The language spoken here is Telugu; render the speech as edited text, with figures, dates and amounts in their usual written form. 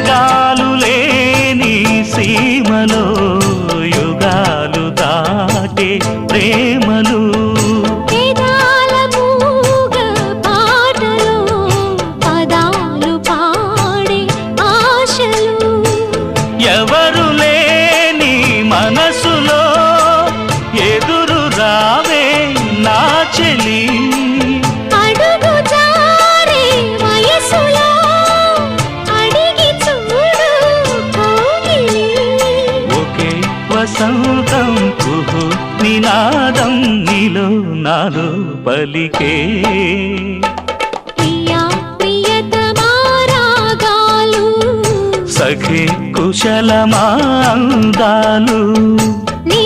గాలు లేని సీమలో యుగాలు దాటే ప్రేమలు వేదాల మూగ పాటలో పదాలు పాడే ఆశలు ఎవరు లేని మనసులో ఎదురు రావే నా చెలి అడుగు జారే వయసులో అడిగి చూడు కౌగిలి ఒకే వసంతం కుహు నినాదం నీలో నాలో పలికే ప్రియా ప్రియతమా రాగాలు సఖే కుశలమా అందాలు నీ